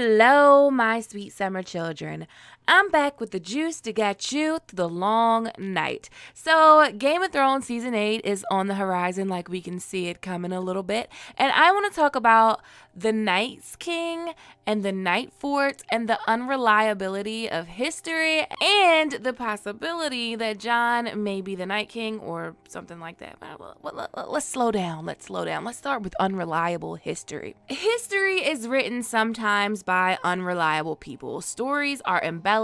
Hello, my sweet summer children. I'm back with the juice to get you through the long night. So, Game of Thrones Season 8 is on the horizon, like we can see it coming a little bit. And I want to talk about the Night's King and the Night Fort and the unreliability of history and the possibility that Jon may be the Night King or something like that. Let's slow down. Let's start with unreliable history. History is written sometimes by unreliable people. Stories are embellished.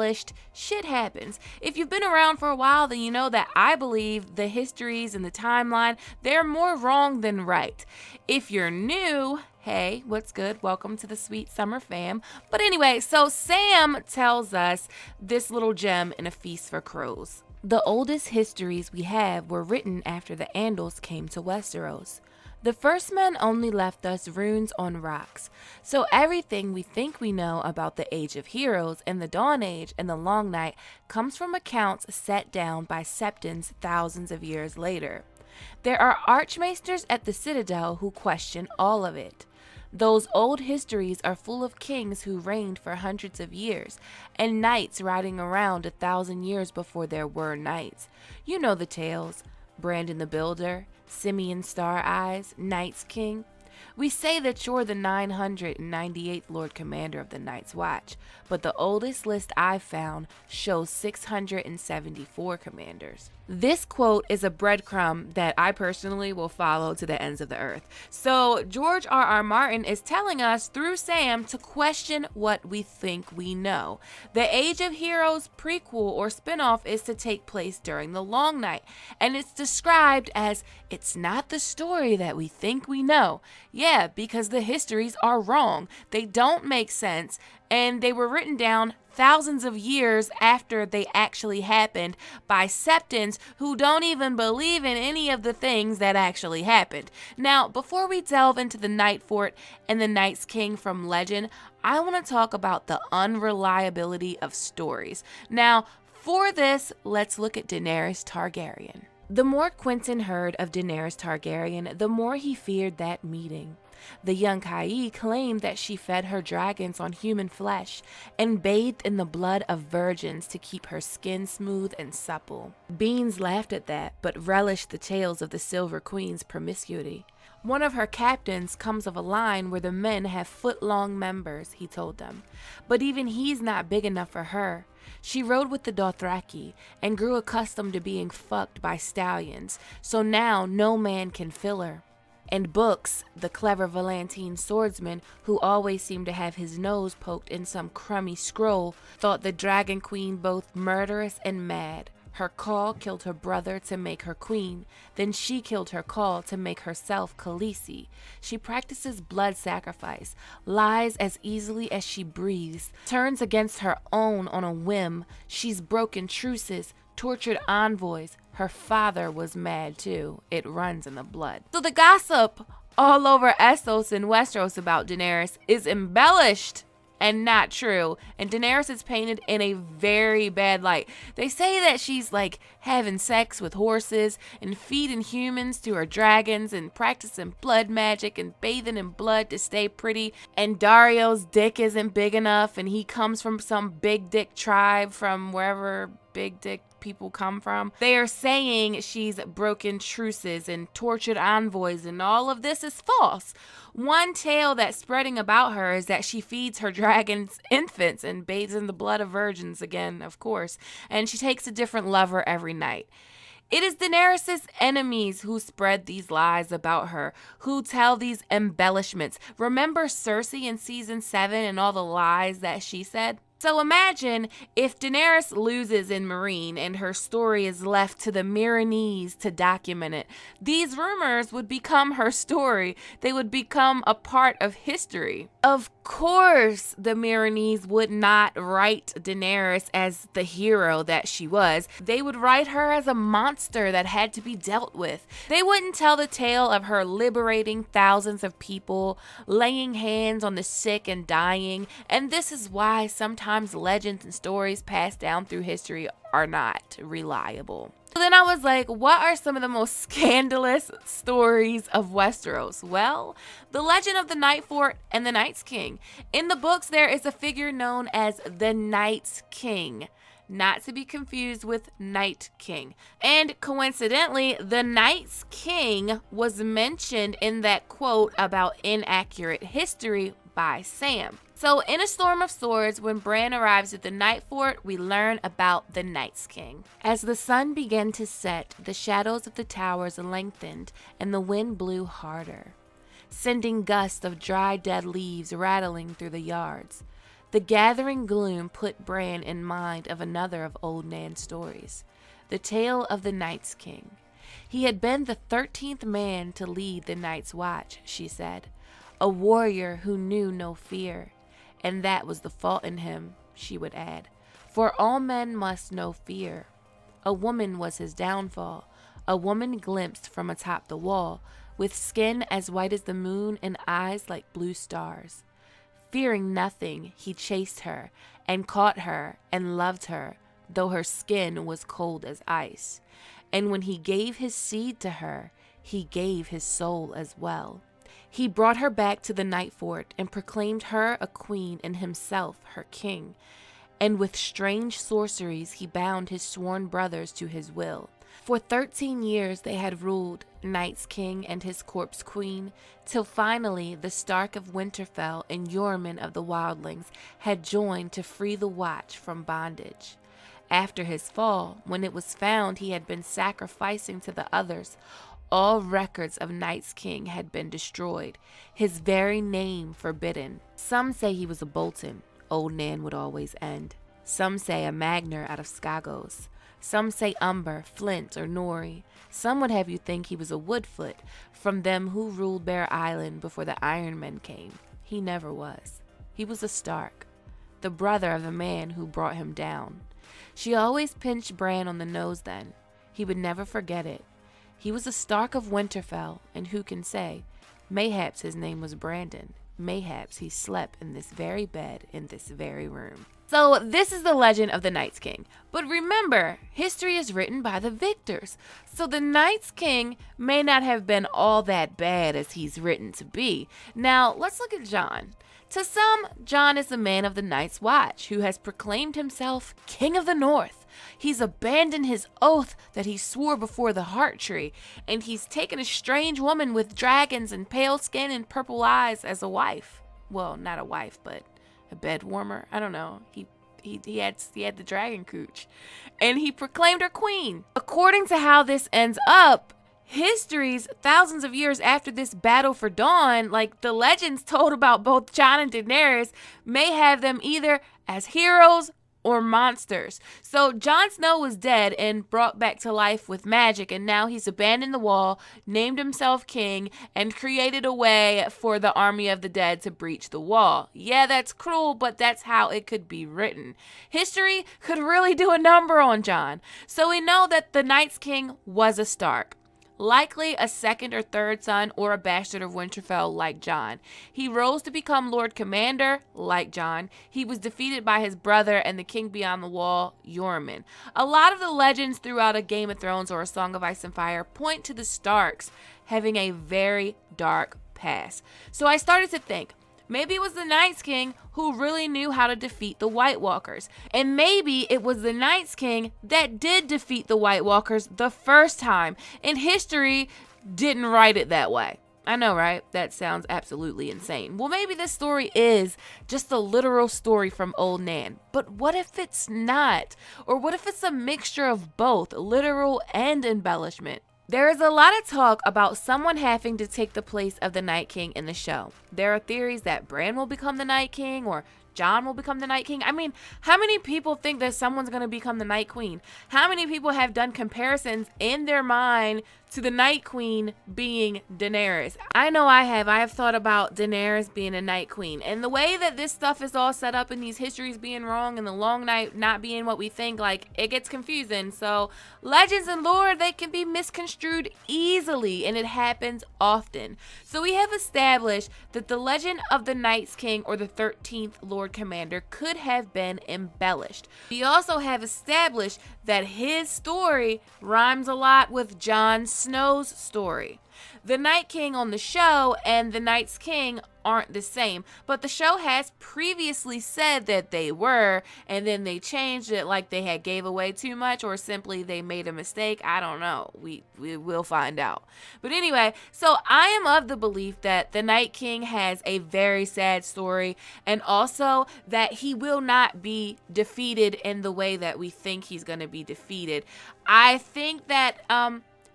Shit happens. If you've been around for a while, then you know that I believe the histories and the timeline, they're more wrong than right. If you're new, hey, what's good? Welcome to the sweet summer fam. But anyway, so Sam tells us this little gem in A Feast for Crows. The oldest histories we have were written after the Andals came to Westeros. The first men only left us runes on rocks, so everything we think we know about the Age of Heroes and the Dawn Age and the Long Night comes from accounts set down by Septons thousands of years later. There are archmaesters at the Citadel who question all of it. Those old histories are full of kings who reigned for hundreds of years, and knights riding around 1,000 years before there were knights. You know the tales. Brandon the Builder, Simeon Star Eyes, Night's King. We say that you're the 998th Lord Commander of the Night's Watch, but the oldest list I've found shows 674 commanders. This quote is a breadcrumb that I personally will follow to the ends of the earth. So George R.R. Martin is telling us through Sam to question what we think we know. The Age of Heroes prequel or spinoff is to take place during the Long Night, and it's described as it's not the story that we think we know. Yeah, because the histories are wrong. They don't make sense, and they were written down thousands of years after they actually happened by Septons who don't even believe in any of the things that actually happened. Now, before we delve into the Night Fort and the Night's King from legend, I want to talk about the unreliability of stories. Now, for this, let's look at Daenerys Targaryen. The more Quentyn heard of Daenerys Targaryen, the more he feared that meeting. The young Kai claimed that she fed her dragons on human flesh and bathed in the blood of virgins to keep her skin smooth and supple. Beans laughed at that, but relished the tales of the Silver Queen's promiscuity. One of her captains comes of a line where the men have foot-long members, he told them. But even he's not big enough for her. She rode with the Dothraki and grew accustomed to being fucked by stallions, so now no man can fill her. And Books, the clever Valentine swordsman who always seemed to have his nose poked in some crummy scroll, thought the Dragon Queen both murderous and mad. Her Khal killed her brother to make her queen. Then she killed her Khal to make herself Khaleesi. She practices blood sacrifice, lies as easily as she breathes, turns against her own on a whim. She's broken truces, tortured envoys. Her father was mad too. It runs in the blood. So the gossip all over Essos and Westeros about Daenerys is embellished and not true. And Daenerys is painted in a very bad light. They say that she's like having sex with horses and feeding humans to her dragons and practicing blood magic and bathing in blood to stay pretty. And Dario's dick isn't big enough and he comes from some big dick tribe from wherever big dick people come from. They are saying she's broken truces and tortured envoys, and all of this is false. One tale that's spreading about her is that she feeds her dragons infants and bathes in the blood of virgins again, of course, and she takes a different lover every night. It is Daenerys' enemies who spread these lies about her, who tell these embellishments. Remember Cersei in season 7 and all the lies that she said? So imagine if Daenerys loses in Meereen and her story is left to the Meereenese to document it. These rumors would become her story. They would become a part of history. Of course, the Meereenese would not write Daenerys as the hero that she was. They would write her as a monster that had to be dealt with. They wouldn't tell the tale of her liberating thousands of people, laying hands on the sick and dying. And this is why sometimes sometimes legends and stories passed down through history are not reliable. So then I was like, what are some of the most scandalous stories of Westeros? Well, the legend of the Night Fort and the Night's King. In the books, there is a figure known as the Night's King, not to be confused with Night King. And coincidentally, the Night's King was mentioned in that quote about inaccurate history by Sam. So in A Storm of Swords, when Bran arrives at the Night Fort, we learn about the Night's King. As the sun began to set, the shadows of the towers lengthened and the wind blew harder, sending gusts of dry dead leaves rattling through the yards. The gathering gloom put Bran in mind of another of Old Nan's stories, the tale of the Night's King. He had been the 13th man to lead the Night's Watch, she said, a warrior who knew no fear. And that was the fault in him, she would add, for all men must know fear. A woman was his downfall, a woman glimpsed from atop the wall, with skin as white as the moon and eyes like blue stars. Fearing nothing, he chased her, and caught her, and loved her, though her skin was cold as ice. And when he gave his seed to her, he gave his soul as well. He brought her back to the Night Fort and proclaimed her a queen and himself her king. And with strange sorceries he bound his sworn brothers to his will. For 13 years they had ruled, Night's King and his corpse queen, till finally the Stark of Winterfell and Yoreman of the Wildlings had joined to free the Watch from bondage. After his fall, when it was found he had been sacrificing to the others, all records of Night's King had been destroyed, his very name forbidden. Some say he was a Bolton, Old Nan would always end. Some say a Magner out of Skagos. Some say Umber, Flint, or Nori. Some would have you think he was a Woodfoot, from them who ruled Bear Island before the Iron Men came. He never was. He was a Stark, the brother of the man who brought him down. She always pinched Bran on the nose then. He would never forget it. He was a Stark of Winterfell, and who can say? Mayhaps his name was Brandon. Mayhaps he slept in this very bed in this very room. So this is the legend of the Night's King. But remember, history is written by the victors. So the Night's King may not have been all that bad as he's written to be. Now, let's look at Jon. To some, Jon is the man of the Night's Watch who has proclaimed himself King of the North. He's abandoned his oath that he swore before the Heart Tree, and he's taken a strange woman with dragons and pale skin and purple eyes as a wife. Well, not a wife, but a bed warmer. I don't know. He had the dragon cooch, and he proclaimed her queen. According to how this ends up, histories thousands of years after this battle for Dawn, like the legends told about both Jon and Daenerys, may have them either as heroes or monsters. So Jon Snow was dead and brought back to life with magic, and now he's abandoned the wall, named himself king, and created a way for the army of the dead to breach the wall. Yeah, that's cruel, but that's how it could be written. History could really do a number on Jon. So we know that the Night's King was a Stark. Likely a second or third son or a bastard of Winterfell like Jon. He rose to become Lord Commander like Jon. He was defeated by his brother and the king beyond the wall, Yoreman. A lot of the legends throughout A Game of Thrones or A Song of Ice and Fire point to the Starks having a very dark past. So I started to think, maybe it was the Night's King who really knew how to defeat the White Walkers. And maybe it was the Night's King that did defeat the White Walkers the first time. And history didn't write it that way. I know, right? That sounds absolutely insane. Well, maybe this story is just a literal story from Old Nan. But what if it's not? Or what if it's a mixture of both, literal and embellishment? There is a lot of talk about someone having to take the place of the Night King in the show. There are theories that Bran will become the Night King or Jon will become the Night King. I mean, how many people think that someone's going to become the Night Queen? How many people have done comparisons in their mind to the Night Queen being Daenerys. I know I have thought about Daenerys being a Night Queen, and the way that this stuff is all set up and these histories being wrong and the long night not being what we think, like, it gets confusing. So legends and lore, they can be misconstrued easily, and it happens often. So we have established that the legend of the Night's King, or the 13th Lord Commander, could have been embellished. We also have established that his story rhymes a lot with Jon Snow's story. The Night King on the show and the Night's King aren't the same, but the show has previously said that they were, and then they changed it, like they had gave away too much, or simply they made a mistake. I don't know. We will find out. But anyway, so I am of the belief that the Night King has a very sad story, and also that he will not be defeated in the way that we think he's going to be defeated. I think that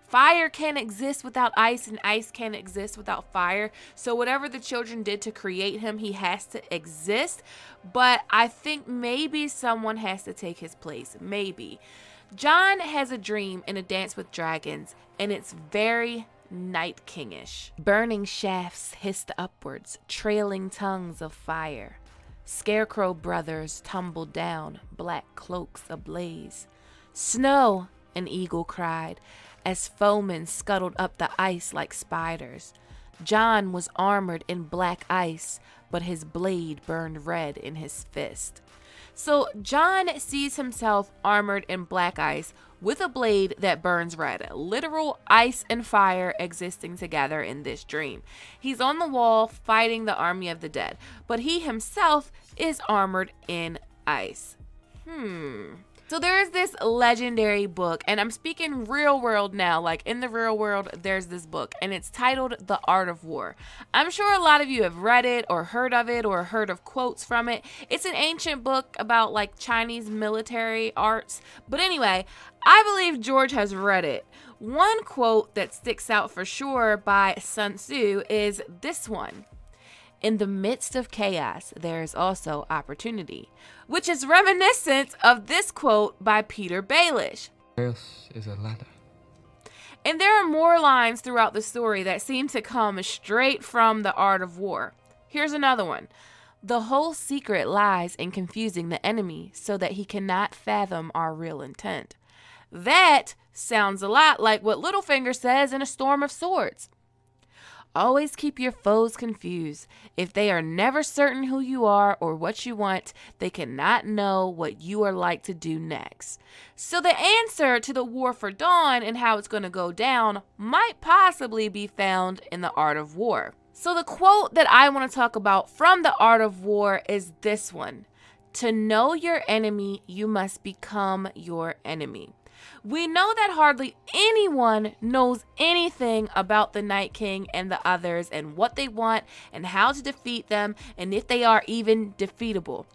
fire can't exist without ice, and ice can't exist without fire. So whatever the children did to create him, he has to exist. But I think maybe someone has to take his place. Maybe. Jon has a dream in A Dance with Dragons, and it's very Night Kingish. Burning shafts hissed upwards, trailing tongues of fire. Scarecrow brothers tumbled down, black cloaks ablaze. Snow, an eagle cried, as foemen scuttled up the ice like spiders. Jon was armored in black ice, but his blade burned red in his fist. So Jon sees himself armored in black ice with a blade that burns red. Literal ice and fire existing together in this dream. He's on the wall fighting the army of the dead, but he himself is armored in ice. So there is this legendary book, and I'm speaking real world now, like in the real world, there's this book, and it's titled The Art of War. I'm sure a lot of you have read it or heard of quotes from it. It's an ancient book about like Chinese military arts. But anyway, I believe George has read it. One quote that sticks out for sure by Sun Tzu is this one. In the midst of chaos, there is also opportunity, which is reminiscent of this quote by Peter Baelish. Chaos is a ladder. And there are more lines throughout the story that seem to come straight from The Art of War. Here's another one. The whole secret lies in confusing the enemy so that he cannot fathom our real intent. That sounds a lot like what Littlefinger says in A Storm of Swords. Always keep your foes confused. If they are never certain who you are or what you want, they cannot know what you are like to do next. So the answer to the War for Dawn and how it's going to go down might possibly be found in The Art of War. So the quote that I want to talk about from The Art of War is this one. To know your enemy, you must become your enemy. We know that hardly anyone knows anything about the Night King and the others and what they want and how to defeat them and if they are even defeatable.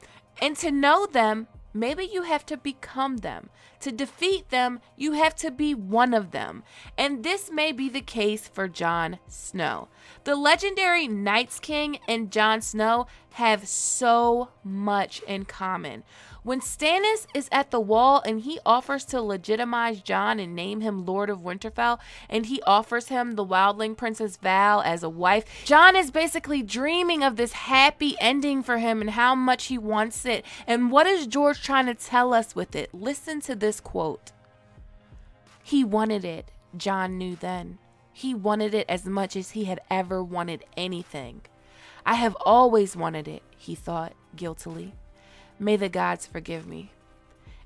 And to know them, maybe you have to become them. To defeat them, you have to be one of them. And this may be the case for Jon Snow. The legendary Night's King and Jon Snow have so much in common. When Stannis is at the wall and he offers to legitimize Jon and name him Lord of Winterfell, and he offers him the Wildling Princess Val as a wife, Jon is basically dreaming of this happy ending for him and how much he wants it. And what is George trying to tell us with it? Listen to this quote. He wanted it, Jon knew then. He wanted it as much as he had ever wanted anything. I have always wanted it, he thought guiltily. May the gods forgive me.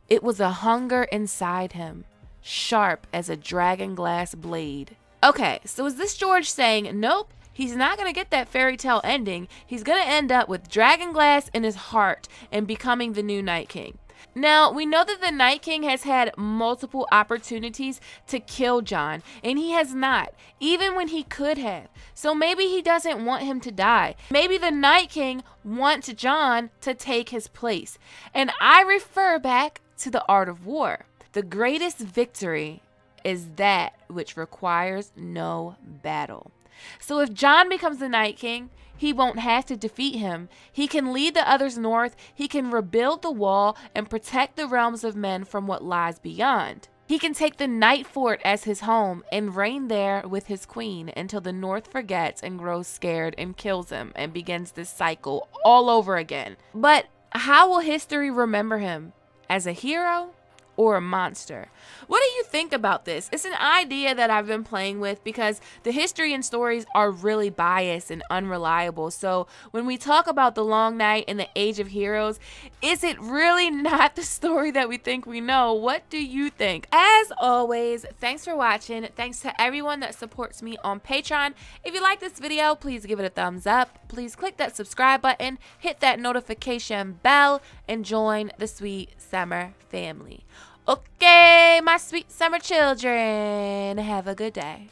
It was a hunger inside him, sharp as a dragonglass blade. Okay, so is this George saying, nope, he's not going to get that fairy tale ending. He's going to end up with dragonglass in his heart and becoming the new Night King. Now, we know that the Night King has had multiple opportunities to kill Jon, and he has not, even when he could have. So maybe he doesn't want him to die. Maybe the Night King wants Jon to take his place. And I refer back to The Art of War. The greatest victory is that which requires no battle. So if Jon becomes the Night King, he won't have to defeat him. He can lead the others north. He can rebuild the wall and protect the realms of men from what lies beyond. He can take the Night Fort as his home and reign there with his queen until the North forgets and grows scared and kills him and begins this cycle all over again. But how will history remember him? As a hero or a monster? What do you think about this? It's an idea that I've been playing with because the history and stories are really biased and unreliable. So when we talk about the Long Night and the Age of Heroes, is it really not the story that we think we know? What do you think? As always, thanks for watching. Thanks to everyone that supports me on Patreon. If you like this video, please give it a thumbs up. Please click that subscribe button, hit that notification bell, and join the Sweet Summer family. Okay, my sweet summer children, have a good day.